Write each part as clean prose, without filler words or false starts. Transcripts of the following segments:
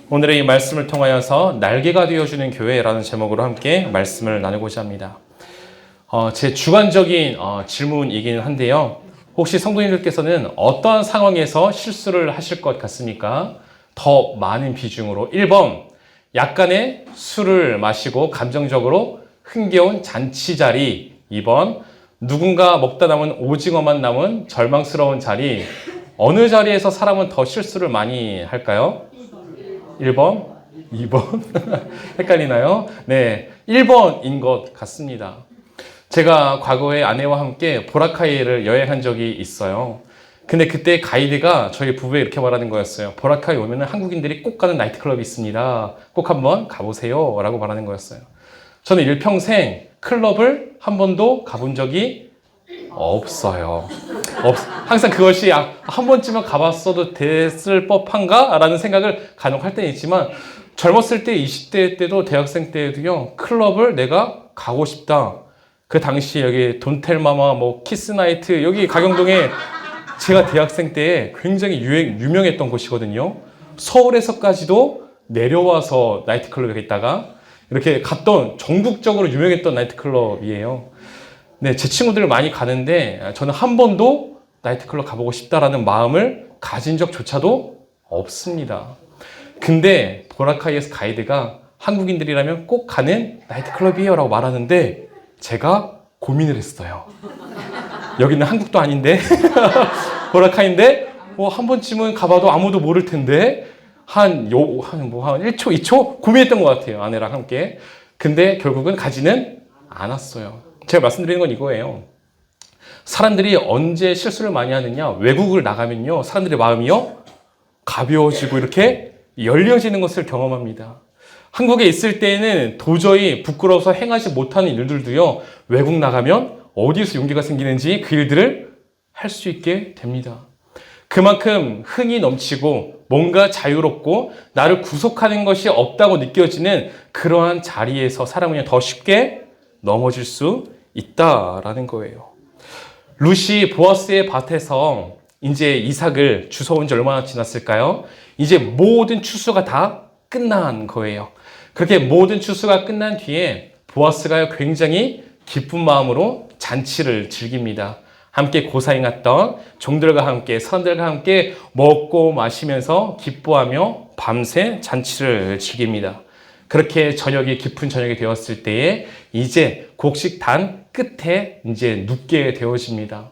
오늘의 이 말씀을 통하여서 날개가 되어주는 교회라는 제목으로 함께 말씀을 나누고자 합니다. 제 주관적인 질문이긴 한데요. 혹시 성도님들께서는 어떤 상황에서 실수를 하실 것 같습니까? 더 많은 비중으로 1번, 약간의 술을 마시고 감정적으로 흥겨운 잔치 자리. 2번, 누군가 먹다 남은 오징어만 남은 절망스러운 자리. 어느 자리에서 사람은 더 실수를 많이 할까요? 1번? 2번? 헷갈리나요? 네, 1번인 것 같습니다. 제가 과거에 아내와 함께 보라카이를 여행한 적이 있어요. 근데 그때 가이드가 저희 부부에 이렇게 말하는 거였어요. 보라카이 오면 한국인들이 꼭 가는 나이트클럽이 있습니다. 꼭 한번 가보세요. 라고 말하는 거였어요. 저는 일평생 클럽을 한 번도 가본 적이 없어요. 항상 그것이 한 번쯤은 가봤어도 됐을 법한가? 라는 생각을 간혹 할 때는 있지만 젊었을 때 20대 때도 대학생 때도요. 클럽을 내가 가고 싶다. 그 당시 여기 돈텔마마 키스나이트 여기 가경동에 제가 대학생 때 굉장히 유명했던 곳이거든요. 서울에서까지도 내려와서 나이트클럽에 있다가 이렇게 갔던 전국적으로 유명했던 나이트클럽이에요. 네, 제 친구들 많이 가는데 저는 한 번도 나이트클럽 가보고 싶다라는 마음을 가진 적조차도 없습니다. 근데 보라카이에서 가이드가 한국인들이라면 꼭 가는 나이트클럽이에요 라고 말하는데 제가 고민을 했어요. 여기는 한국도 아닌데 보라카이인데 한 번쯤은 가봐도 아무도 모를 텐데 한 1초, 2초 고민했던 것 같아요. 아내랑 함께. 근데 결국은 가지는 않았어요. 제가 말씀드리는 건 이거예요. 사람들이 언제 실수를 많이 하느냐? 외국을 나가면요. 사람들의 마음이요. 가벼워지고 이렇게 열려지는 것을 경험합니다. 한국에 있을 때에는 도저히 부끄러워서 행하지 못하는 일들도요. 외국 나가면 어디에서 용기가 생기는지 그 일들을 할 수 있게 됩니다. 그만큼 흥이 넘치고 뭔가 자유롭고 나를 구속하는 것이 없다고 느껴지는 그러한 자리에서 사람은 더 쉽게 넘어질 수 있다라는 거예요. 룻이 보아스의 밭에서 이제 이삭을 주워온 지 얼마나 지났을까요? 이제 모든 추수가 다 끝난 거예요. 그렇게 모든 추수가 끝난 뒤에 보아스가 굉장히 기쁜 마음으로 잔치를 즐깁니다. 함께 고사행했던 종들과 함께 사람들과 함께 먹고 마시면서 기뻐하며 밤새 잔치를 즐깁니다. 그렇게 저녁이 깊은 저녁이 되었을 때에 이제 곡식단 끝에 이제 눕게 되어집니다.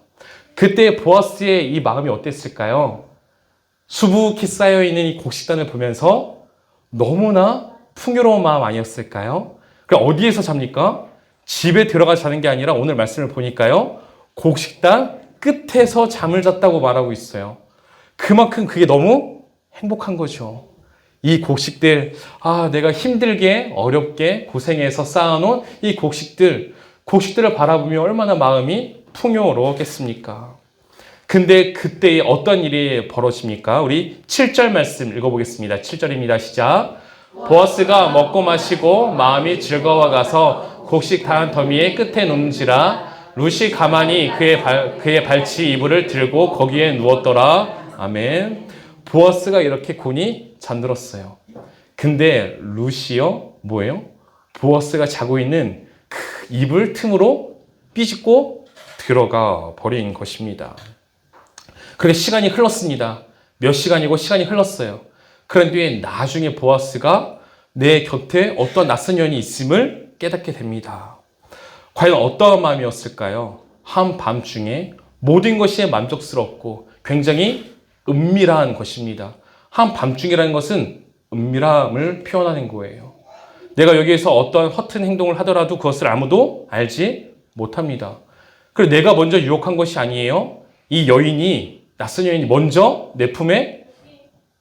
그때 보아스의 이 마음이 어땠을까요? 수북히 쌓여있는 이 곡식단을 보면서 너무나 풍요로운 마음 아니었을까요? 그럼 어디에서 잡니까? 집에 들어가 자는 게 아니라 오늘 말씀을 보니까요. 곡식단 끝에서 잠을 잤다고 말하고 있어요. 그만큼 그게 너무 행복한 거죠. 이 곡식들, 내가 힘들게 어렵게 고생해서 쌓아놓은 이 곡식들을 바라보며 얼마나 마음이 풍요로웠겠습니까? 근데 그때 어떤 일이 벌어집니까? 우리 7절 말씀 읽어보겠습니다. 7절입니다. 시작. 보아스가 먹고 마시고 마음이 즐거워가서 곡식단 더미의 끝에 놓는지라 룻이 가만히 그의 발치 이불을 들고 거기에 누웠더라. 아멘. 보아스가 이렇게 곤히 잠들었어요. 근데 룻이요? 뭐예요? 보아스가 자고 있는 그 이불 틈으로 삐집고 들어가 버린 것입니다. 그렇게 시간이 흘렀습니다. 몇 시간이고 시간이 흘렀어요. 그런 뒤에 나중에 보아스가 내 곁에 어떤 낯선 년이 있음을 깨닫게 됩니다. 과연 어떠한 마음이었을까요? 한밤중에 모든 것이 만족스럽고 굉장히 은밀한 것입니다. 한밤중이라는 것은 은밀함을 표현하는 거예요. 내가 여기에서 어떠한 허튼 행동을 하더라도 그것을 아무도 알지 못합니다. 그리고 내가 먼저 유혹한 것이 아니에요. 이 낯선 여인이 먼저 내 품에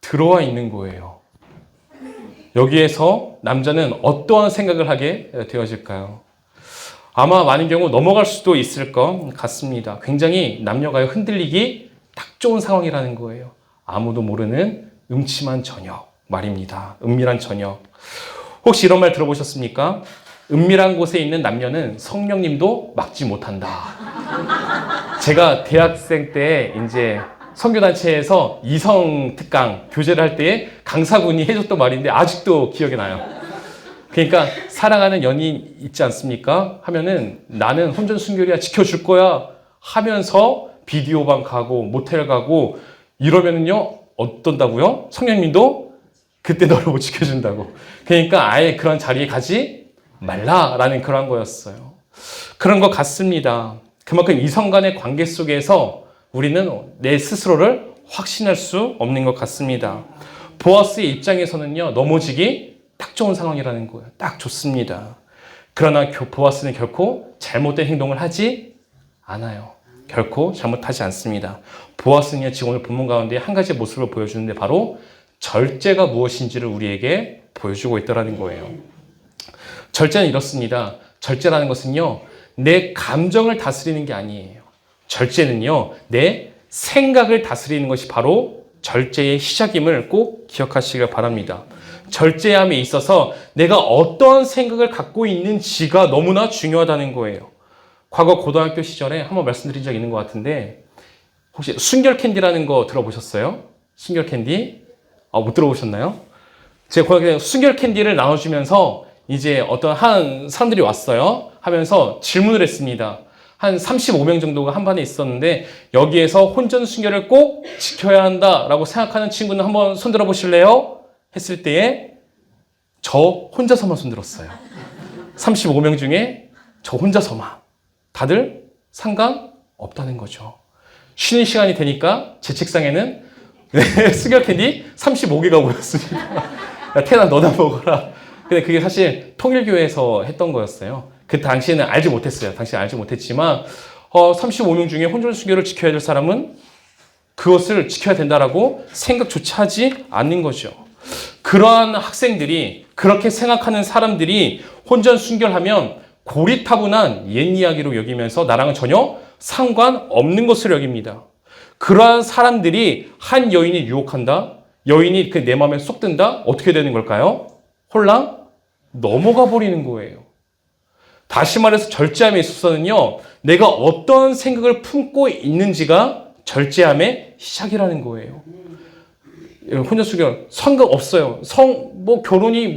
들어와 있는 거예요. 여기에서 남자는 어떠한 생각을 하게 되어질까요? 아마 많은 경우 넘어갈 수도 있을 것 같습니다. 굉장히 남녀가 흔들리기 딱 좋은 상황이라는 거예요. 아무도 모르는 음침한 저녁 말입니다. 은밀한 저녁. 혹시 이런 말 들어보셨습니까? 은밀한 곳에 있는 남녀는 성령님도 막지 못한다. 제가 대학생 때 이제 선교단체에서 이성 특강 교제를 할 때 강사분이 해줬던 말인데 아직도 기억이 나요. 그러니까 사랑하는 연인 있지 않습니까? 하면은 나는 혼전 순결이야 지켜줄 거야 하면서 비디오방 가고 모텔 가고 이러면은요 어떤다고요? 성령님도 그때 너를 못 지켜준다고. 그러니까 아예 그런 자리에 가지 말라라는 그런 거였어요. 그런 것 같습니다. 그만큼 이성 간의 관계 속에서 우리는 내 스스로를 확신할 수 없는 것 같습니다. 보아스의 입장에서는요 넘어지기 딱 좋은 상황이라는 거예요. 딱 좋습니다. 그러나 보아스는 결코 잘못된 행동을 하지 않아요. 결코 잘못하지 않습니다. 보아스는요 지금 오늘 본문 가운데 한 가지 모습을 보여주는데 바로 절제가 무엇인지를 우리에게 보여주고 있다는 거예요. 절제는 이렇습니다. 절제라는 것은요 내 감정을 다스리는 게 아니에요. 절제는요 내 생각을 다스리는 것이 바로 절제의 시작임을 꼭 기억하시길 바랍니다. 절제함에 있어서 내가 어떤 생각을 갖고 있는지가 너무나 중요하다는 거예요. 과거 고등학교 시절에 한번 말씀드린 적 있는 것 같은데 혹시 순결 캔디라는 거 들어보셨어요? 순결 캔디? 못 들어보셨나요? 제가 고등학교 때 순결 캔디를 나눠주면서 이제 어떤 한 사람들이 왔어요. 하면서 질문을 했습니다. 한 35명 정도가 한 반에 있었는데 여기에서 혼전 순결을 꼭 지켜야 한다라고 생각하는 친구는 한번 손 들어보실래요? 했을 때에 저 혼자서만 손 들었어요. 35명 중에 저 혼자서만. 다들 상관없다는 거죠. 쉬는 시간이 되니까 제 책상에는 순결 캔디 35개가 모였습니다. 야, 태나 너나 먹어라. 근데 그게 사실 통일교회에서 했던 거였어요. 그 당시에는 알지 못했어요. 당시에 알지 못했지만 35명 중에 혼전 순결을 지켜야 될 사람은 그것을 지켜야 된다라고 생각조차 하지 않는 거죠. 그러한 학생들이 그렇게 생각하는 사람들이 혼전 순결하면 고리타분한 옛 이야기로 여기면서 나랑은 전혀 상관없는 것으로 여깁니다. 그러한 사람들이 한 여인이 유혹한다? 여인이 그 내 마음에 쏙 든다? 어떻게 되는 걸까요? 홀랑 넘어가 버리는 거예요. 다시 말해서 절제함에 있어서는요, 내가 어떤 생각을 품고 있는지가 절제함의 시작이라는 거예요. 혼전 순결 상관없어요. 결혼이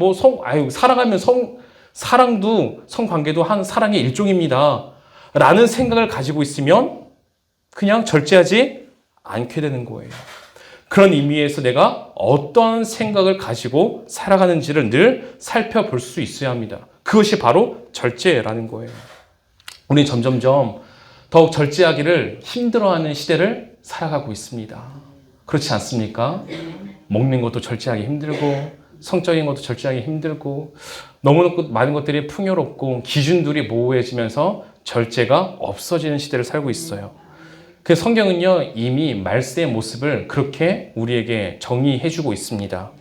사랑하면 사랑도 성관계도 한 사랑의 일종입니다. 라는 생각을 가지고 있으면 그냥 절제하지 않게 되는 거예요. 그런 의미에서 내가 어떤 생각을 가지고 살아가는지를 늘 살펴볼 수 있어야 합니다. 그것이 바로 절제라는 거예요. 우리는 점점점 더욱 절제하기를 힘들어하는 시대를 살아가고 있습니다. 그렇지 않습니까? 먹는 것도 절제하기 힘들고 성적인 것도 절제하기 힘들고 너무 많은 것들이 풍요롭고 기준들이 모호해지면서 절제가 없어지는 시대를 살고 있어요. 그 성경은요 이미 말세의 모습을 그렇게 우리에게 정의해주고 있습니다.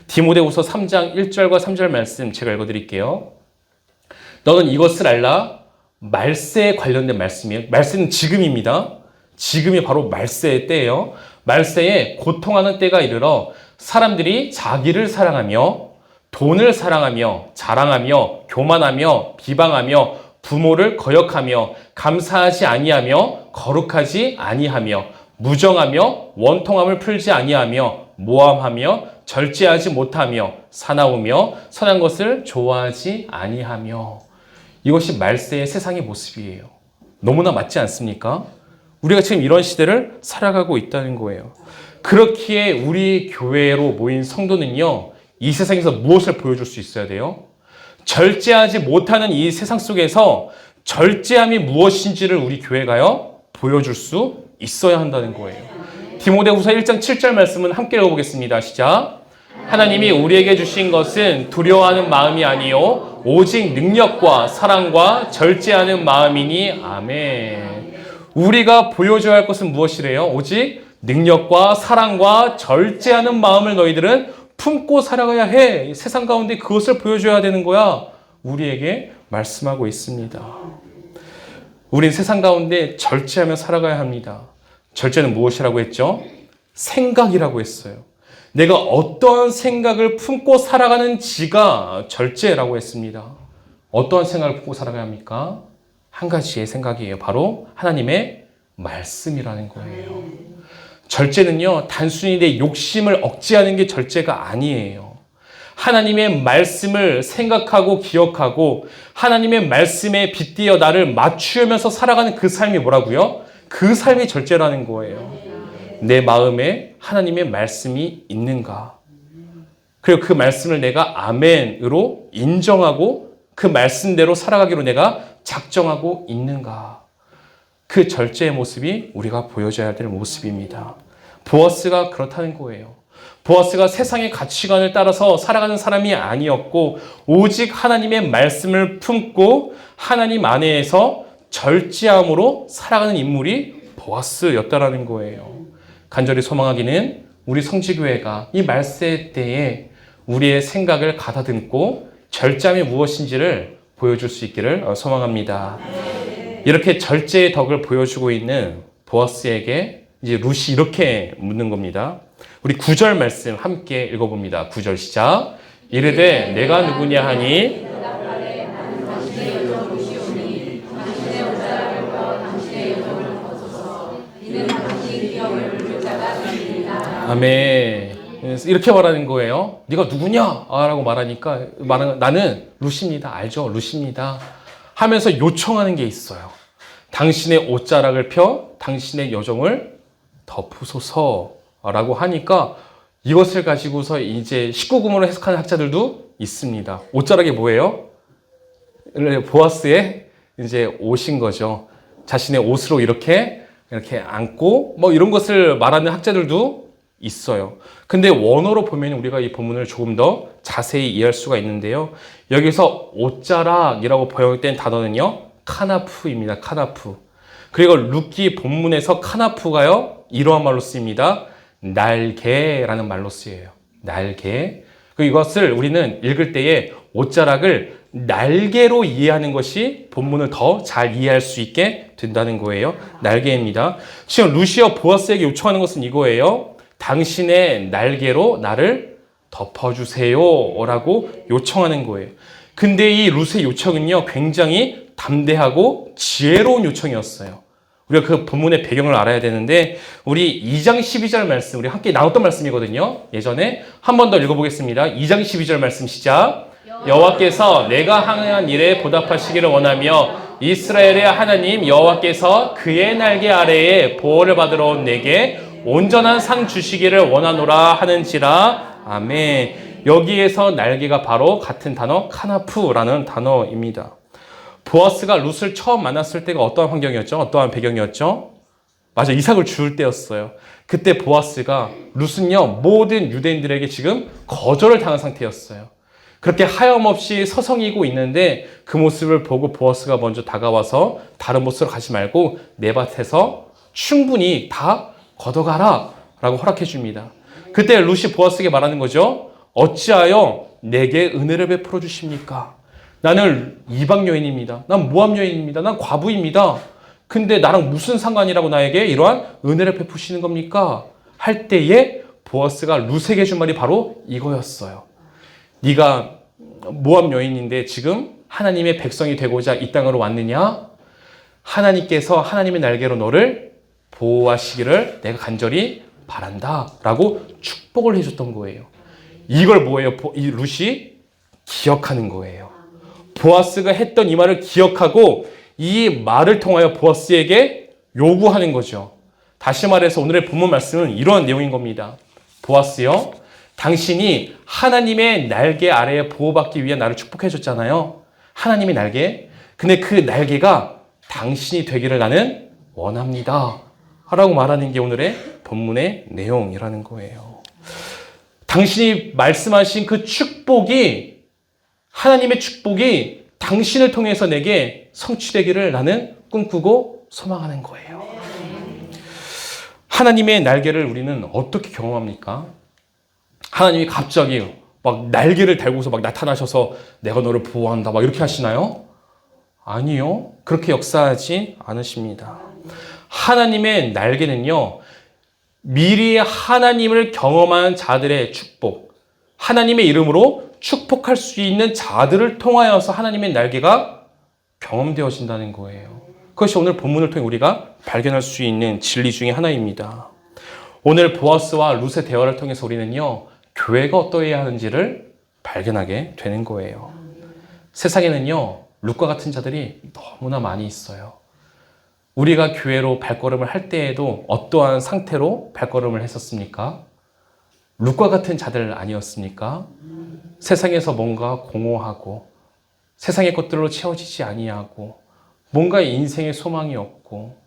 디모데후서 3장 1절과 3절 말씀 제가 읽어드릴게요. 너는 이것을 알라. 말세에 관련된 말씀이에요. 말세는 지금입니다. 지금이 바로 말세의 때예요. 말세에 고통하는 때가 이르러 사람들이 자기를 사랑하며 돈을 사랑하며 자랑하며 교만하며 비방하며 부모를 거역하며 감사하지 아니하며 거룩하지 아니하며 무정하며 원통함을 풀지 아니하며 모함하며 절제하지 못하며 사나우며 선한 것을 좋아하지 아니하며. 이것이 말세의 세상의 모습이에요. 너무나 맞지 않습니까? 우리가 지금 이런 시대를 살아가고 있다는 거예요. 그렇기에 우리 교회로 모인 성도는요, 이 세상에서 무엇을 보여줄 수 있어야 돼요? 절제하지 못하는 이 세상 속에서 절제함이 무엇인지를 우리 교회가요, 보여줄 수 있어야 한다는 거예요. 디모데후서 1장 7절 말씀은 함께 읽어보겠습니다. 시작. 하나님이 우리에게 주신 것은 두려워하는 마음이 아니요 오직 능력과 사랑과 절제하는 마음이니 아멘. 우리가 보여줘야 할 것은 무엇이래요? 오직 능력과 사랑과 절제하는 마음을 너희들은 품고 살아가야 해. 세상 가운데 그것을 보여줘야 되는 거야. 우리에게 말씀하고 있습니다. 우린 세상 가운데 절제하며 살아가야 합니다. 절제는 무엇이라고 했죠? 생각이라고 했어요. 내가 어떤 생각을 품고 살아가는지가 절제라고 했습니다. 어떠한 생각을 품고 살아가야 합니까? 한 가지의 생각이에요. 바로 하나님의 말씀이라는 거예요. 절제는요, 단순히 내 욕심을 억제하는 게 절제가 아니에요. 하나님의 말씀을 생각하고 기억하고 하나님의 말씀에 빗대어 나를 맞추면서 살아가는 그 삶이 뭐라고요? 그 삶이 절제라는 거예요. 내 마음에 하나님의 말씀이 있는가? 그리고 그 말씀을 내가 아멘으로 인정하고 그 말씀대로 살아가기로 내가 작정하고 있는가? 그 절제의 모습이 우리가 보여줘야 될 모습입니다. 보아스가 그렇다는 거예요. 보아스가 세상의 가치관을 따라서 살아가는 사람이 아니었고 오직 하나님의 말씀을 품고 하나님 안에서 절제함으로 살아가는 인물이 보아스였다라는 거예요. 간절히 소망하기는 우리 성지교회가 이 말세 때에 우리의 생각을 가다듬고 절제함이 무엇인지를 보여줄 수 있기를 소망합니다. 이렇게 절제의 덕을 보여주고 있는 보아스에게 이제 룻이 이렇게 묻는 겁니다. 우리 9절 말씀 함께 읽어봅니다. 9절 시작. 이르되 내가 누구냐 하니 아멘. 이렇게 말하는 거예요. 네가 누구냐? 라고 말하니까 나는 룻입니다. 알죠? 룻입니다. 하면서 요청하는 게 있어요. 당신의 옷자락을 펴 당신의 여종을 덮으소서라고 하니까 이것을 가지고서 이제 19금으로 해석하는 학자들도 있습니다. 옷자락이 뭐예요? 보아스의 이제 옷인 거죠. 자신의 옷으로 이렇게 안고 뭐 이런 것을 말하는 학자들도 있어요. 근데 원어로 보면 우리가 이 본문을 조금 더 자세히 이해할 수가 있는데요. 여기서 옷자락이라고 번역된 단어는요. 카나프입니다. 카나프. 그리고 룻기 본문에서 카나프가요. 이러한 말로 쓰입니다. 날개라는 말로 쓰여요. 날개. 이것을 우리는 읽을 때에 옷자락을 날개로 이해하는 것이 본문을 더 잘 이해할 수 있게 된다는 거예요. 날개입니다. 지금 룻이어 보아스에게 요청하는 것은 이거예요. 당신의 날개로 나를 덮어주세요 라고 요청하는 거예요. 근데 이 룻의 요청은요 굉장히 담대하고 지혜로운 요청이었어요. 우리가 그 본문의 배경을 알아야 되는데 우리 2장 12절 말씀 우리 함께 나눴던 말씀이거든요. 예전에 한 번 더 읽어보겠습니다. 2장 12절 말씀 시작. 여호와께서 내가 행한 일에 보답하시기를 원하며 이스라엘의 하나님 여호와께서 그의 날개 아래에 보호를 받으러 온 내게 온전한 상 주시기를 원하노라 하는지라. 아멘. 여기에서 날개가 바로 같은 단어 카나프라는 단어입니다. 보아스가 룻을 처음 만났을 때가 어떠한 환경이었죠? 어떠한 배경이었죠? 맞아, 이삭을 줄 때였어요. 그때 보아스가 룻은요 모든 유대인들에게 지금 거절을 당한 상태였어요. 그렇게 하염없이 서성이고 있는데 그 모습을 보고 보아스가 먼저 다가와서 다른 곳으로 가지 말고 내 밭에서 충분히 다 걷어가라 라고 허락해 줍니다. 그때 룻이 보아스에게 말하는 거죠. 어찌하여 내게 은혜를 베풀어 주십니까? 나는 이방 여인입니다. 난 모함 여인입니다. 난 과부입니다. 근데 나랑 무슨 상관이라고 나에게 이러한 은혜를 베푸시는 겁니까? 할 때에 보아스가 룻에게 준 말이 바로 이거였어요. 네가 모함 여인인데 지금 하나님의 백성이 되고자 이 땅으로 왔느냐? 하나님께서 하나님의 날개로 너를 보호하시기를 내가 간절히 바란다 라고 축복을 해줬던 거예요. 이걸 뭐예요? 이 룻이 기억하는 거예요. 보아스가 했던 이 말을 기억하고 이 말을 통하여 보아스에게 요구하는 거죠. 다시 말해서 오늘의 본문 말씀은 이러한 내용인 겁니다. 보아스요, 당신이 하나님의 날개 아래에 보호받기 위해 나를 축복해 줬잖아요. 하나님의 날개. 근데 그 날개가 당신이 되기를 나는 원합니다. 라고 말하는 게 오늘의 본문의 내용이라는 거예요. 당신이 말씀하신 그 축복이, 하나님의 축복이 당신을 통해서 내게 성취되기를 나는 꿈꾸고 소망하는 거예요. 하나님의 날개를 우리는 어떻게 경험합니까? 하나님이 갑자기 막 날개를 달고서 막 나타나셔서 내가 너를 보호한다 막 이렇게 하시나요? 아니요. 그렇게 역사하지 않으십니다. 하나님의 날개는요, 미리 하나님을 경험한 자들의 축복, 하나님의 이름으로 축복할 수 있는 자들을 통하여서 하나님의 날개가 경험되어진다는 거예요. 그것이 오늘 본문을 통해 우리가 발견할 수 있는 진리 중에 하나입니다. 오늘 보아스와 룻의 대화를 통해서 우리는요, 교회가 어떠해야 하는지를 발견하게 되는 거예요. 세상에는요, 룻과 같은 자들이 너무나 많이 있어요. 우리가 교회로 발걸음을 할 때에도 어떠한 상태로 발걸음을 했었습니까? 룻과 같은 자들 아니었습니까? 세상에서 뭔가 공허하고 세상의 것들로 채워지지 아니하고 뭔가 인생의 소망이 없고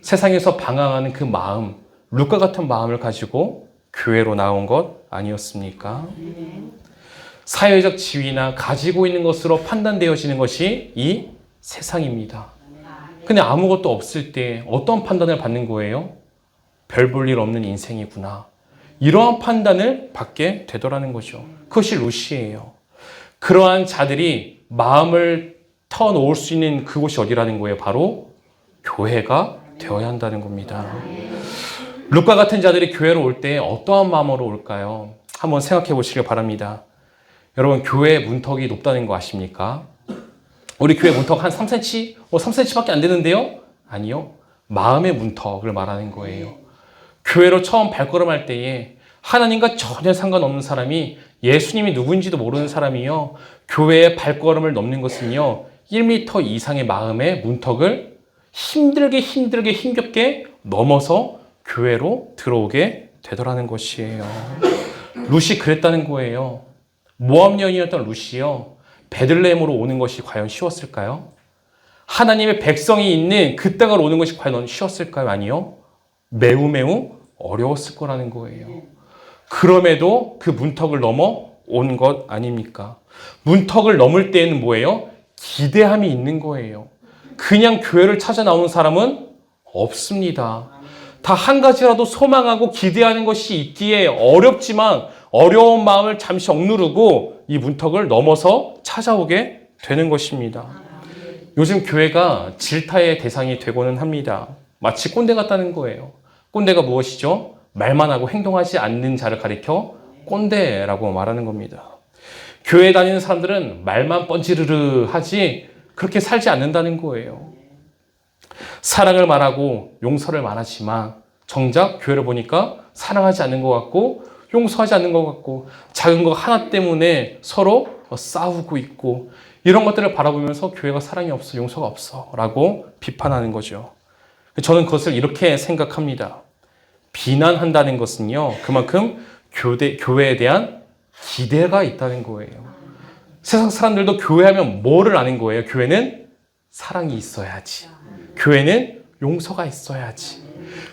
세상에서 방황하는 그 마음, 룻과 같은 마음을 가지고 교회로 나온 것 아니었습니까? 사회적 지위나 가지고 있는 것으로 판단되어지는 것이 이 세상입니다. 근데 아무것도 없을 때 어떤 판단을 받는 거예요? 별 볼 일 없는 인생이구나. 이러한 판단을 받게 되더라는 거죠. 그것이 룻이에요. 그러한 자들이 마음을 터놓을 수 있는 그곳이 어디라는 거예요? 바로 교회가 되어야 한다는 겁니다. 룻과 같은 자들이 교회로 올 때 어떠한 마음으로 올까요? 한번 생각해 보시길 바랍니다. 여러분, 교회 문턱이 높다는 거 아십니까? 우리 교회 문턱 한 3cm? 3cm밖에 안 되는데요? 아니요. 마음의 문턱을 말하는 거예요. 교회로 처음 발걸음할 때에 하나님과 전혀 상관없는 사람이 예수님이 누구인지도 모르는 사람이요. 교회의 발걸음을 넘는 것은요. 1m 이상의 마음의 문턱을 힘들게 힘겹게 넘어서 교회로 들어오게 되더라는 것이에요. 룻이 그랬다는 거예요. 모압 여인이었던 룻이요. 베들레헴으로 오는 것이 과연 쉬웠을까요? 하나님의 백성이 있는 그 땅을 오는 것이 과연 쉬웠을까요? 아니요. 매우 어려웠을 거라는 거예요. 그럼에도 그 문턱을 넘어 온 것 아닙니까? 문턱을 넘을 때에는 뭐예요? 기대함이 있는 거예요. 그냥 교회를 찾아 나오는 사람은 없습니다. 다 한 가지라도 소망하고 기대하는 것이 있기에 어렵지만 어려운 마음을 잠시 억누르고 이 문턱을 넘어서 찾아오게 되는 것입니다. 요즘 교회가 질타의 대상이 되고는 합니다. 마치 꼰대 같다는 거예요. 꼰대가 무엇이죠? 말만 하고 행동하지 않는 자를 가리켜 꼰대라고 말하는 겁니다. 교회 다니는 사람들은 말만 뻔지르르 하지 그렇게 살지 않는다는 거예요. 사랑을 말하고 용서를 말하지만 정작 교회를 보니까 사랑하지 않는 것 같고 용서하지 않는 것 같고 작은 것 하나 때문에 서로 싸우고 있고 이런 것들을 바라보면서 교회가 사랑이 없어, 용서가 없어 라고 비판하는 거죠. 저는 그것을 이렇게 생각합니다. 비난한다는 것은요, 그만큼 교회에 대한 기대가 있다는 거예요. 세상 사람들도 교회하면 뭐를 아는 거예요? 교회는 사랑이 있어야지. 교회는 용서가 있어야지.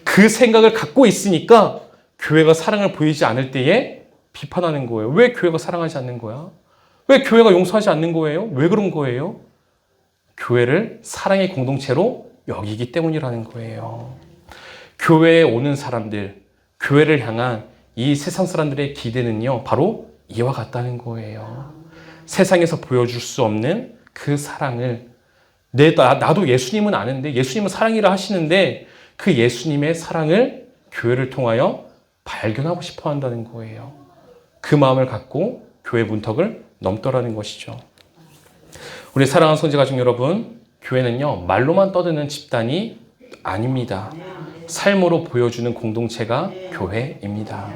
그 생각을 갖고 있으니까 교회가 사랑을 보이지 않을 때에 비판하는 거예요. 왜 교회가 사랑하지 않는 거야? 왜 교회가 용서하지 않는 거예요? 왜 그런 거예요? 교회를 사랑의 공동체로 여기기 때문이라는 거예요. 교회에 오는 사람들, 교회를 향한 이 세상 사람들의 기대는요, 바로 이와 같다는 거예요. 세상에서 보여줄 수 없는 그 사랑을 나도 예수님은 아는데 예수님은 사랑이라 하시는데 그 예수님의 사랑을 교회를 통하여 발견하고 싶어 한다는 거예요. 그 마음을 갖고 교회 문턱을 넘더라는 것이죠. 우리 사랑하는 손재가족 여러분, 교회는요, 말로만 떠드는 집단이 아닙니다. 삶으로 보여주는 공동체가 교회입니다.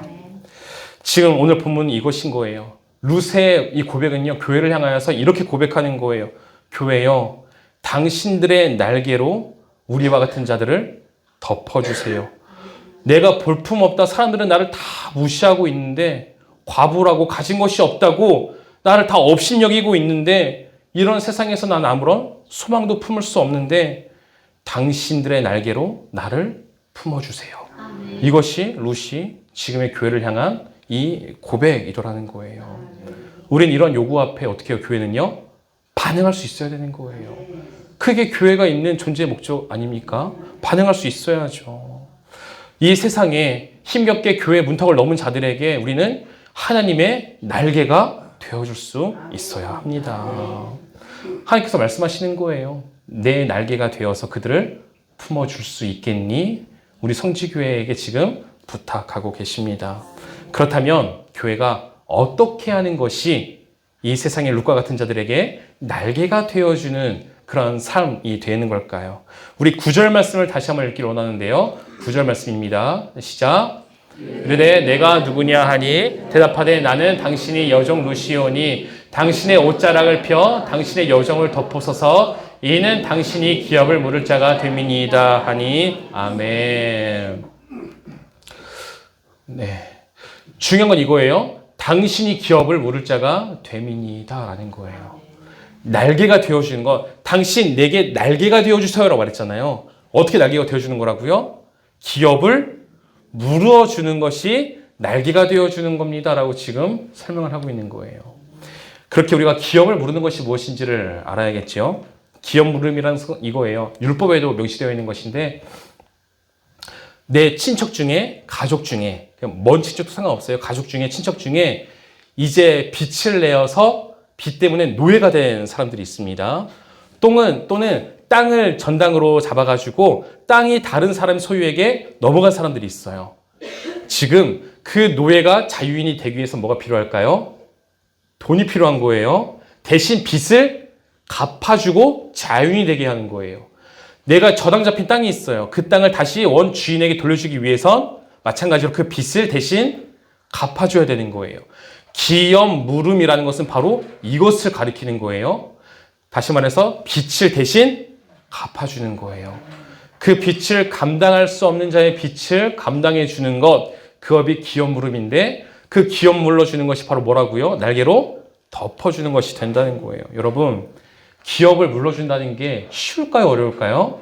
지금 오늘 본문은 이것인 거예요. 룻의 이 고백은요, 교회를 향하여서 이렇게 고백하는 거예요. 교회여, 당신들의 날개로 우리와 같은 자들을 덮어주세요. 내가 볼품없다, 사람들은 나를 다 무시하고 있는데, 과부라고 가진 것이 없다고 나를 다 업신여기고 있는데, 이런 세상에서 난 아무런 소망도 품을 수 없는데 당신들의 날개로 나를 품어주세요. 이것이 룻이 지금의 교회를 향한 이 고백이더라는 거예요. 우린 이런 요구 앞에 어떻게 해요? 교회는요, 반응할 수 있어야 되는 거예요. 그게 교회가 있는 존재의 목적 아닙니까? 반응할 수 있어야죠. 이 세상에 힘겹게 교회 문턱을 넘은 자들에게 우리는 하나님의 날개가 되어줄 수 있어야 합니다. 하나님께서 말씀하시는 거예요. 내 날개가 되어서 그들을 품어줄 수 있겠니? 우리 성지교회에게 지금 부탁하고 계십니다. 그렇다면 교회가 어떻게 하는 것이 이 세상의 룻과 같은 자들에게 날개가 되어주는 그런 삶이 되는 걸까요? 우리 9절 말씀을 다시 한번 읽기를 원하는데요. 9절 말씀입니다. 시작. 이르되 내가 누구냐 하니 대답하되 나는 당신이 여종 루시오니 당신의 옷자락을 펴 당신의 여정을 덮으소서 이는 당신이 기업을 물을 자가 됨이니이다 하니 아멘. 네, 중요한 건 이거예요. 당신이 기업을 물을 자가 됨이니이다 라는 거예요. 날개가 되어주는 것, 당신 내게 날개가 되어주세요라고 말했잖아요. 어떻게 날개가 되어주는 거라고요? 기업을 물어주는 것이 날개가 되어주는 겁니다 라고 지금 설명을 하고 있는 거예요. 그렇게 우리가 기업을 물는 것이 무엇인지를 알아야겠죠. 기업 물음이라는 것은 이거예요. 율법에도 명시되어 있는 것인데 내 친척 중에, 가족 중에, 먼 친척도 상관없어요. 가족 중에, 친척 중에 이제 빚을 내어서 빚 때문에 노예가 된 사람들이 있습니다. 또는 땅을 전당으로 잡아가지고 땅이 다른 사람 소유에게 넘어간 사람들이 있어요. 지금 그 노예가 자유인이 되기 위해서 뭐가 필요할까요? 돈이 필요한 거예요. 대신 빚을 갚아주고 자유인이 되게 하는 거예요. 내가 저당 잡힌 땅이 있어요. 그 땅을 다시 원 주인에게 돌려주기 위해선 마찬가지로 그 빚을 대신 갚아줘야 되는 거예요. 기업 물음이라는 것은 바로 이것을 가리키는 거예요. 다시 말해서 빚을 대신 갚아주는 거예요. 그 빚을 감당할 수 없는 자의 빚을 감당해 주는 것, 그업이 기업 물음인데 그 기업 물러주는 것이 바로 뭐라고요? 날개로 덮어주는 것이 된다는 거예요. 여러분, 기업을 물러준다는 게 쉬울까요? 어려울까요?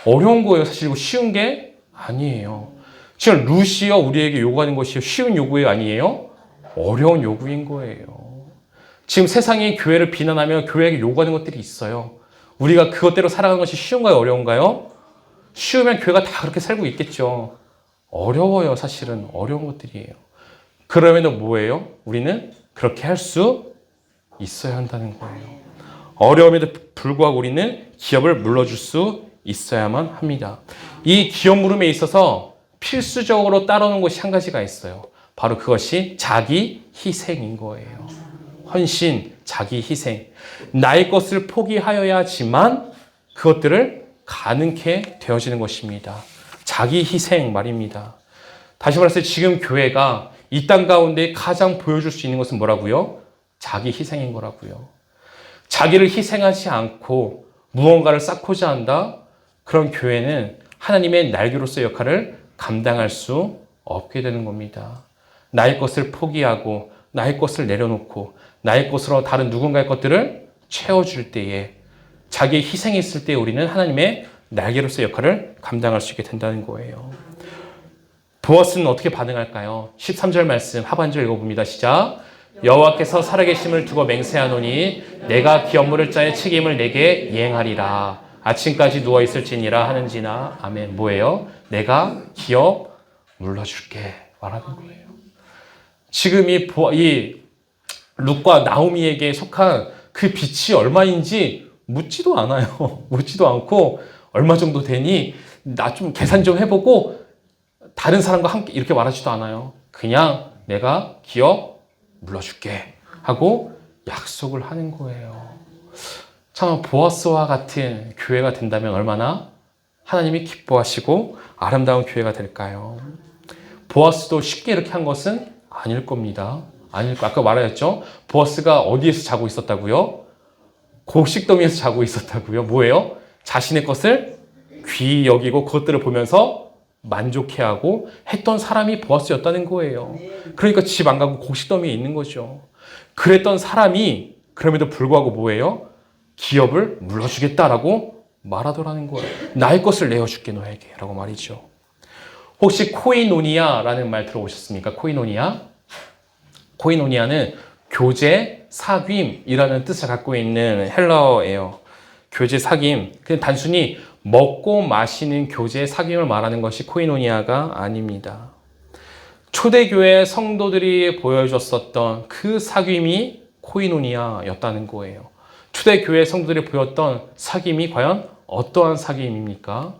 어려운 거예요. 사실 이거 쉬운 게 아니에요. 지금 루시오 우리에게 요구하는 것이 쉬운 요구이 아니에요? 어려운 요구인 거예요. 지금 세상이 교회를 비난하며 교회에게 요구하는 것들이 있어요. 우리가 그것대로 살아가는 것이 쉬운가요? 어려운가요? 쉬우면 교회가 다 그렇게 살고 있겠죠. 어려워요. 사실은 어려운 것들이에요. 그럼에도 뭐예요? 우리는 그렇게 할 수 있어야 한다는 거예요. 어려움에도 불구하고 우리는 기업을 물러줄 수 있어야만 합니다. 이 기업 물음에 있어서 필수적으로 따르는 것이 한 가지가 있어요. 바로 그것이 자기 희생인 거예요. 헌신, 자기 희생. 나의 것을 포기하여야지만 그것들을 가능케 되어지는 것입니다. 자기 희생 말입니다. 다시 말해서 지금 교회가 이 땅 가운데 가장 보여줄 수 있는 것은 뭐라고요? 자기 희생인 거라고요. 자기를 희생하지 않고 무언가를 쌓고자 한다? 그런 교회는 하나님의 날개로서의 역할을 감당할 수 없게 되는 겁니다. 나의 것을 포기하고 나의 것을 내려놓고 나의 것으로 다른 누군가의 것들을 채워줄 때에 자기의 희생이 있을 때 우리는 하나님의 날개로서의 역할을 감당할 수 있게 된다는 거예요. 보아스는 어떻게 반응할까요? 13절 말씀 하반절 읽어봅니다. 시작. 여호와께서 살아계심을 두고 맹세하노니 내가 기업 물을 자의 책임을 내게 이행하리라. 아침까지 누워있을지니라 하는지나. 아멘. 뭐예요? 내가 기업 물러줄게 말하는 거예요. 지금 이 룻과 나오미에게 속한 그 빚이 얼마인지 묻지도 않아요. 묻지도 않고 얼마 정도 되니 나 좀 계산 좀 해보고 다른 사람과 함께 이렇게 말하지도 않아요. 그냥 내가 기업 물러줄게 하고 약속을 하는 거예요. 참 보아스와 같은 교회가 된다면 얼마나 하나님이 기뻐하시고 아름다운 교회가 될까요? 보아스도 쉽게 이렇게 한 것은 아닐 겁니다. 아까 말하였죠? 보아스가 어디에서 자고 있었다고요? 곡식더미에서 자고 있었다고요? 뭐예요? 자신의 것을 귀히 여기고 그것들을 보면서 만족해하고 했던 사람이 보아스였다는 거예요. 그러니까 집 안 가고 곡식더미에 있는 거죠. 그랬던 사람이 그럼에도 불구하고 뭐예요? 기업을 물러주겠다라고 말하더라는 거예요. 나의 것을 내어줄게 너에게 라고 말이죠. 혹시 코이노니아라는 말 들어보셨습니까? 코이노니아? 코이노니아는 교제, 사귐이라는 뜻을 갖고 있는 헬라어예요. 교제, 사귐. 그냥 단순히 먹고 마시는 교제, 사귐을 말하는 것이 코이노니아가 아닙니다. 초대교회 성도들이 보여줬었던 그 사귐이 코이노니아였다는 거예요. 초대교회 성도들이 보였던 사귐이 과연 어떠한 사귐입니까?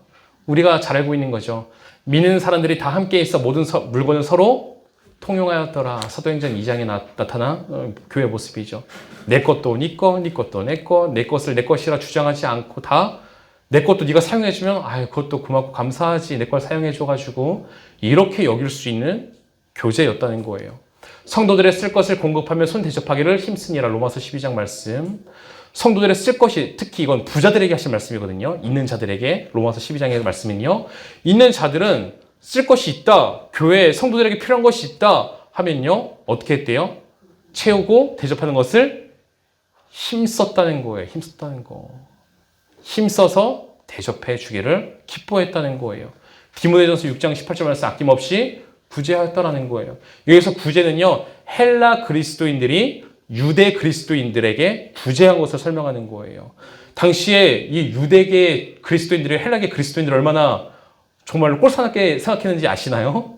우리가 잘 알고 있는 거죠. 믿는 사람들이 다 함께 있어 모든 물건을 서로 통용하였더라. 사도행전 2장에 나타난 교회 모습이죠. 내 것도 네 거, 네 것도 내 거, 내 것을 내 것이라 주장하지 않고 다 내 것도 네가 사용해주면 그것도 고맙고 감사하지. 내 걸 사용해줘가지고 이렇게 여길 수 있는 교제였다는 거예요. 성도들의 쓸 것을 공급하며 손 대접하기를 힘쓰니라. 로마서 12장 말씀. 성도들의 쓸 것이, 특히 이건 부자들에게 하신 말씀이거든요. 있는 자들에게. 로마서 12장의 말씀은요. 있는 자들은 쓸 것이 있다. 교회에 성도들에게 필요한 것이 있다 하면요. 어떻게 했대요? 채우고 대접하는 것을 힘썼다는 거예요. 힘썼다는 거. 힘써서 대접해 주기를 기뻐했다는 거예요. 디모데전서 6장 18절 말씀 아낌없이 구제하였다라는 거예요. 여기서 구제는요. 헬라 그리스도인들이 유대 그리스도인들에게 구제한 것을 설명하는 거예요. 당시에 이 유대계 그리스도인들이 헬라계 그리스도인들을 얼마나 정말로 꼴사납게 생각했는지 아시나요?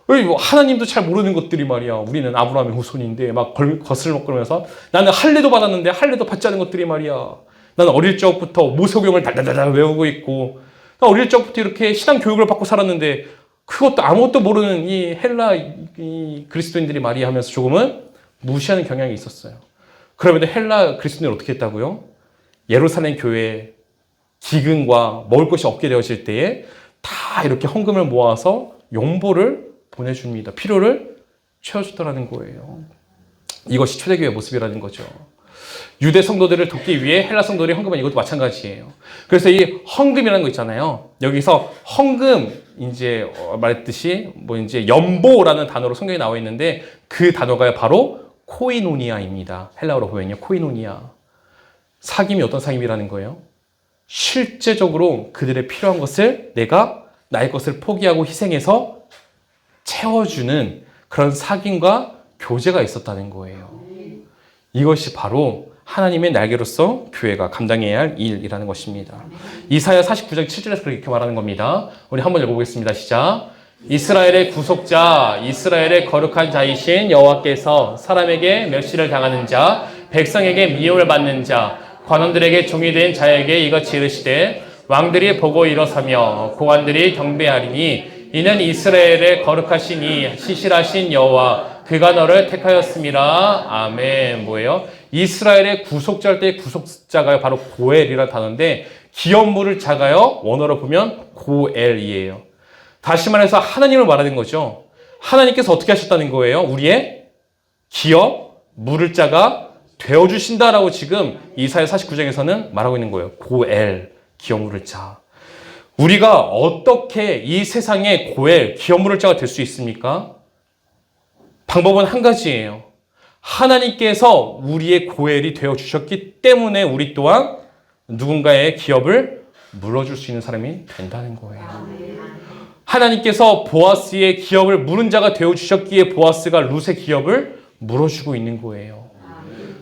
하나님도 잘 모르는 것들이 말이야. 우리는 아브라함의 후손인데 막 거슬먹으면서 나는 할례도 받았는데 할례도 받지 않은 것들이 말이야. 나는 어릴 적부터 모세오경을 달달달 외우고 있고 나 어릴 적부터 이렇게 신앙 교육을 받고 살았는데 그것도 아무것도 모르는 이 헬라 이 그리스도인들이 말이야 하면서 조금은 무시하는 경향이 있었어요. 그러면 헬라 그리스도인들은 어떻게 했다고요? 예루살렘 교회에 기근과 먹을 것이 없게 되어질 때에 다 이렇게 헌금을 모아서 용보를 보내줍니다. 필요를 채워주더라는 거예요. 이것이 초대교회 모습이라는 거죠. 유대 성도들을 돕기 위해 헬라 성도들이 헌금한 이것도 마찬가지예요. 그래서 이 헌금이라는 거 있잖아요. 여기서 헌금, 이제 말했듯이 이제 연보라는 단어로 성경에 나와 있는데 그 단어가 바로 코이노니아입니다. 헬라어로 보면요. 코이노니아. 사귐이 어떤 사귐이라는 거예요? 실제적으로 그들의 필요한 것을 내가 나의 것을 포기하고 희생해서 채워주는 그런 사귐과 교제가 있었다는 거예요. 이것이 바로 하나님의 날개로서 교회가 감당해야 할 일이라는 것입니다. 이사야 49장 7절에서 그렇게 말하는 겁니다. 우리 한번 읽어보겠습니다. 시작. 이스라엘의 구속자, 이스라엘의 거룩한 자이신 여호와께서 사람에게 멸시를 당하는 자, 백성에게 미움을 받는 자, 관원들에게 종이 된 자에게 이같이 이르시되 왕들이 보고 일어서며 고관들이 경배하리니 이는 이스라엘의 거룩하시니 시실하신 여호와 그가 너를 택하였습니다. 아멘. 뭐예요? 이스라엘의 구속자일 때 구속자가 바로 고엘이라는 단어인데 기업 물을 자가요. 원어로 보면 고엘이에요. 다시 말해서 하나님을 말하는 거죠. 하나님께서 어떻게 하셨다는 거예요? 우리의 기업 물을 자가 되어주신다라고 지금 이사야 49장에서는 말하고 있는 거예요. 고엘, 기업 물을 자. 우리가 어떻게 이 세상의 고엘, 기업 물을 자가 될 수 있습니까? 방법은 한 가지예요. 하나님께서 우리의 고엘이 되어주셨기 때문에 우리 또한 누군가의 기업을 물어줄 수 있는 사람이 된다는 거예요. 하나님께서 보아스의 기업을 물은 자가 되어주셨기에 보아스가 룻의 기업을 물어주고 있는 거예요.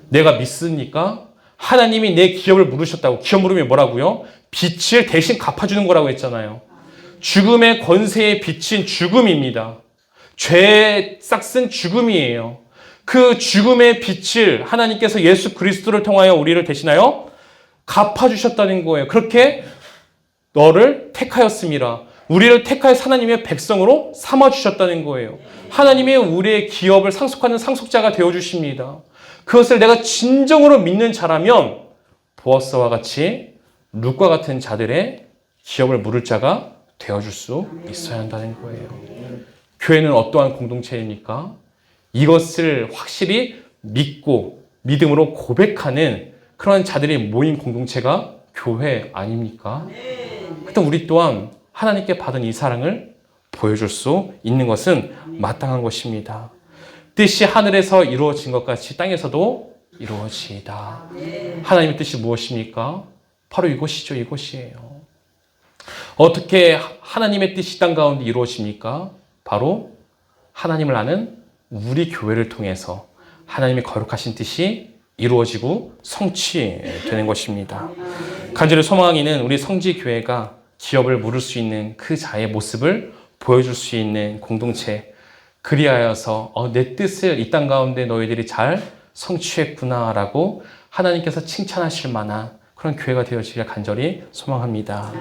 내가 믿습니까? 하나님이 내 기업을 물으셨다고. 기업 물으면 뭐라고요? 빛을 대신 갚아주는 거라고 했잖아요. 죽음의 권세의 빛인 죽음입니다. 죄의 싹슨 죽음이에요. 그 죽음의 빛을 하나님께서 예수 그리스도를 통하여 우리를 대신하여 갚아주셨다는 거예요. 그렇게 너를 택하였습니다. 우리를 택하여 하나님의 백성으로 삼아주셨다는 거예요. 하나님의 우리의 기업을 상속하는 상속자가 되어주십니다. 그것을 내가 진정으로 믿는 자라면 보아스와 같이 룻과 같은 자들의 기업을 물을 자가 되어줄 수 있어야 한다는 거예요. 교회는 어떠한 공동체입니까? 이것을 확실히 믿고 믿음으로 고백하는 그런 자들이 모인 공동체가 교회 아닙니까? 그때 우리 또한 하나님께 받은 이 사랑을 보여줄 수 있는 것은 마땅한 것입니다. 뜻이 하늘에서 이루어진 것 같이 땅에서도 이루어지이다. 하나님의 뜻이 무엇입니까? 바로 이것이죠. 이것이에요. 어떻게 하나님의 뜻이 땅 가운데 이루어집니까? 바로 하나님을 아는 우리 교회를 통해서 하나님의 거룩하신 뜻이 이루어지고 성취되는 것입니다. 간절히 소망하기는 우리 성지교회가 기업을 물을 수 있는 그 자의 모습을 보여줄 수 있는 공동체, 그리하여서 내 뜻을 이 땅 가운데 너희들이 잘 성취했구나라고 하나님께서 칭찬하실 만한 그런 교회가 되어지기를 간절히 소망합니다.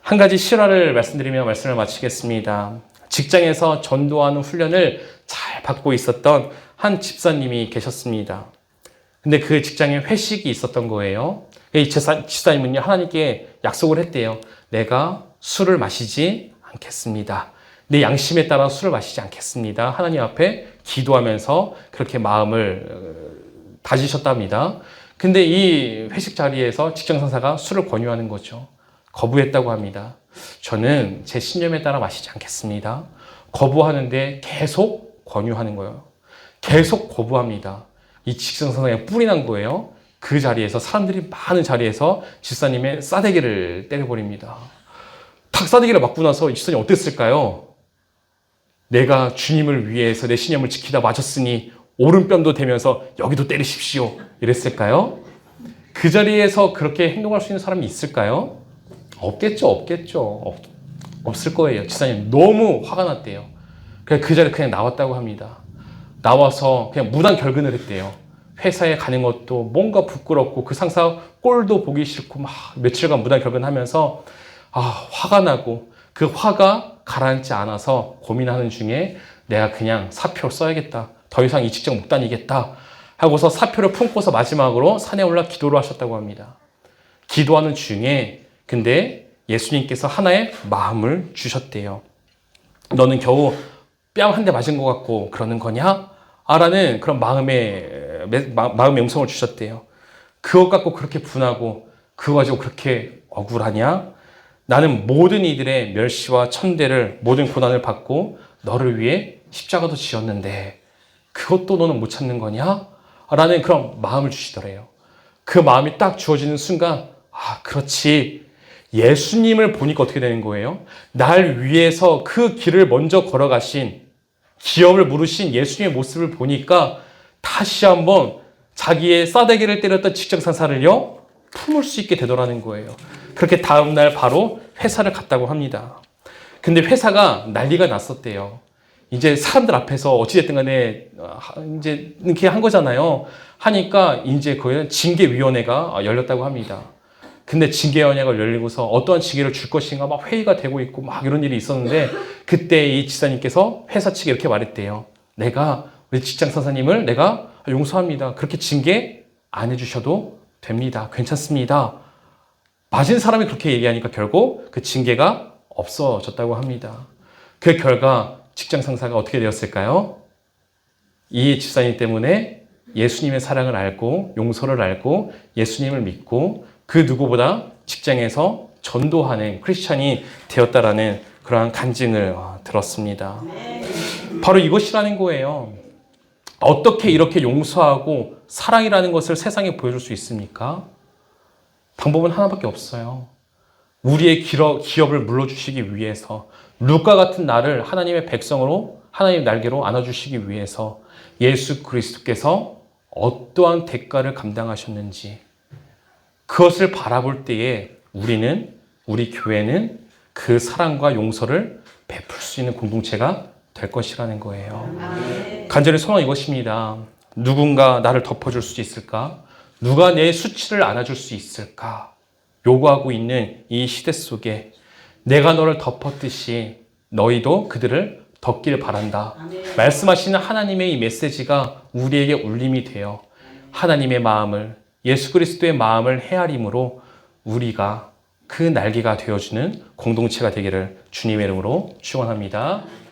한 가지 실화를 말씀드리며 말씀을 마치겠습니다. 직장에서 전도하는 훈련을 잘 받고 있었던 한 집사님이 계셨습니다. 근데 그 직장에 회식이 있었던 거예요. 이 집사님은요, 하나님께 약속을 했대요. 내가 술을 마시지 않겠습니다. 내 양심에 따라 술을 마시지 않겠습니다. 하나님 앞에 기도하면서 그렇게 마음을 다지셨답니다. 근데 이 회식 자리에서 직장 상사가 술을 권유하는 거죠. 거부했다고 합니다. 저는 제 신념에 따라 마시지 않겠습니다. 거부하는데 계속 권유하는 거예요. 계속 거부합니다. 이 직장 상사가 뿔이 난 거예요. 그 자리에서, 사람들이 많은 자리에서 집사님의 싸대기를 때려버립니다. 탁 싸대기를 맞고 나서 이 집사님 어땠을까요? 내가 주님을 위해서 내 신념을 지키다 맞았으니 오른뺨도 대면서 여기도 때리십시오. 이랬을까요? 그 자리에서 그렇게 행동할 수 있는 사람이 있을까요? 없겠죠. 없을 거예요. 집사님 너무 화가 났대요. 그래서 그 자리에 그냥 나왔다고 합니다. 나와서 그냥 무단 결근을 했대요. 회사에 가는 것도 뭔가 부끄럽고 그 상사 꼴도 보기 싫고 막 며칠간 무단 결근하면서 화가 나고 그 화가 가라앉지 않아서 고민하는 중에 내가 그냥 사표 써야겠다. 더 이상 이 직장 못 다니겠다. 하고서 사표를 품고서 마지막으로 산에 올라 기도를 하셨다고 합니다. 기도하는 중에 근데 예수님께서 하나의 마음을 주셨대요. 너는 겨우 뺨 한 대 맞은 것 같고 그러는 거냐? 라는 그런 마음의 음성을 주셨대요. 그것 갖고 그렇게 분하고 그거 가지고 그렇게 억울하냐? 나는 모든 이들의 멸시와 천대를 모든 고난을 받고 너를 위해 십자가도 지었는데 그것도 너는 못 참는 거냐? 라는 그런 마음을 주시더래요. 그 마음이 딱 주어지는 순간 그렇지. 예수님을 보니까 어떻게 되는 거예요? 날 위해서 그 길을 먼저 걸어가신 기업을 물으신 예수님의 모습을 보니까 다시 한번 자기의 싸대기를 때렸던 직장 상사를요 품을 수 있게 되더라는 거예요. 그렇게 다음날 바로 회사를 갔다고 합니다. 근데 회사가 난리가 났었대요. 이제 사람들 앞에서 어찌됐든 간에 이제 이렇게 한 거잖아요. 하니까 이제 거기는 징계위원회가 열렸다고 합니다. 근데 징계위원회가 열리고서 어떠한 징계를 줄 것인가 막 회의가 되고 있고 막 이런 일이 있었는데 그때 이 지사님께서 회사 측에 이렇게 말했대요. 내가 우리 직장 상사님을 내가 용서합니다. 그렇게 징계 안 해주셔도 됩니다. 괜찮습니다. 맞은 사람이 그렇게 얘기하니까 결국 그 징계가 없어졌다고 합니다. 그 결과 직장 상사가 어떻게 되었을까요? 이 집사님 때문에 예수님의 사랑을 알고 용서를 알고 예수님을 믿고 그 누구보다 직장에서 전도하는 크리스찬이 되었다라는 그러한 간증을 들었습니다. 바로 이것이라는 거예요. 어떻게 이렇게 용서하고 사랑이라는 것을 세상에 보여줄 수 있습니까? 방법은 하나밖에 없어요. 우리의 기업을 물러주시기 위해서 룻과 같은 나를 하나님의 백성으로 하나님의 날개로 안아주시기 위해서 예수 그리스도께서 어떠한 대가를 감당하셨는지 그것을 바라볼 때에 우리 교회는 그 사랑과 용서를 베풀 수 있는 공동체가 될 것이라는 거예요. 간절히 소망 이것입니다. 누군가 나를 덮어줄 수 있을까? 누가 내 수치를 안아줄 수 있을까? 요구하고 있는 이 시대 속에 내가 너를 덮었듯이 너희도 그들을 덮기를 바란다. 말씀하시는 하나님의 이 메시지가 우리에게 울림이 되어 하나님의 마음을 예수 그리스도의 마음을 헤아림으로 우리가 그 날개가 되어주는 공동체가 되기를 주님의 이름으로 축원합니다.